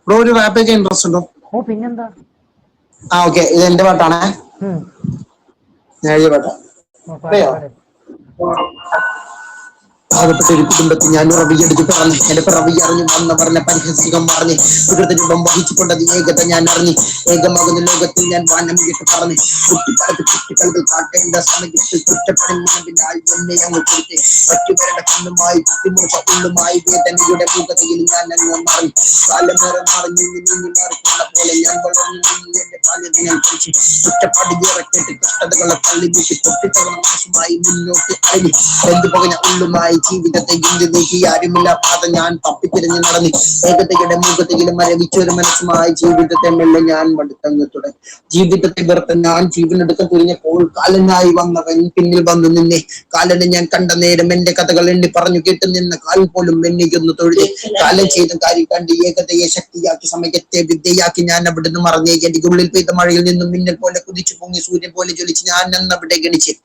Bro ഒരു റാപ്പൊക്കെ interest ഉണ്ടോ? ഓ പിന്നെന്താ. ഓക്കെ, ഇത് എന്റെ പാട്ടാണേ. ഉം. ഞാൻ എഴുതിയ പാട്ടാ. പാട് അറിയോ? പാട്. പാവപ്പെട്ട ഒരു കുടുംബത്തിൽ ഞാൻ ഉറവിയെടുത്ത് പറഞ്ഞു. എന്റെ പിറവി അറിഞ്ഞു വന്നവരനെ പരിഹസികം പറഞ്ഞു. സുഹൃത്തിനൊപ്പം വഹിച്ചുകൊണ്ടത് ഏകത ഞാൻ അറിഞ്ഞു. ഏകമാകുന്ന ലോകത്തിൽ ഞാൻ വാനം കേട്ട് പറഞ്ഞു. കുട്ടികൾക്ക് കാട്ടേണ്ട സമയത്ത് കുറ്റപ്പെടുന്നതിനാൽ എന്നെ അങ്ങ് കൊടുത്ത് പറ്റുവരേണ്ട കണ്ണുമായി കുത്തിമുറിച്ച ഉള്ളുമായി വേദനയുടെ മുഖതയിൽ ഞാൻ അങ്ങ് മാറി. കാലമേറെ മാറി നീങ്ങി മാറിക്കൊണ്ട പോലെ ഞാൻ വളർന്നു എന്റെ ബാല്യത്തെ ഞാൻ കഴിച്ചു. കുറ്റപ്പാട് ഏറെ കേട്ട് കഷ്ടതകളെ തള്ളി വീട്ടി തൊട്ടിത്തവണ നാശമായി മുന്നോട്ട് അഴിഞ്ഞു. എന്ത് പകഞ്ഞ ഉള്ളുമായി ജീവിതത്തെ ഇന്ത്യ നീക്കി ആരുമില്ല പാത ഞാൻ തപ്പിത്തിരിഞ്ഞ് നടന്നി. ഏകതയുടെ മുഖതയിലും മരവിച്ചൊരു മനസ്സുമായി ജീവിതത്തെ മെല്ലെ ഞാൻ മടുത്തങ്ങ് തുടങ്ങി. ജീവിതത്തെ വെറുത്ത ഞാൻ ജീവനെടുക്ക തുരിഞ്ഞപ്പോൾ കാലനായി വന്നവൻ പിന്നിൽ വന്നു നിന്നെ. കാലനെ ഞാൻ കണ്ട നേരം എന്റെ കഥകൾ എണ്ണി പറഞ്ഞു കേട്ടു നിന്ന കാൽ പോലും എന്നെയൊന്ന് തൊഴുതി. കാലം ചെയ്ത കാര്യം കണ്ട് ഏകതയെ ശക്തിയാക്കി സമയത്തെ വിദ്യയാക്കി ഞാൻ അവിടുന്ന് മറന്നേ. എന്റെ ഉള്ളിൽ പെയ്ത മഴയിൽ നിന്നും മിന്നൽ പോലെ കുതിച്ചു പൊങ്ങി സൂര്യൻ പോലെ ജ്വലിച്ച് ഞാൻ അന്നവിടെ ഗണിച്ച്.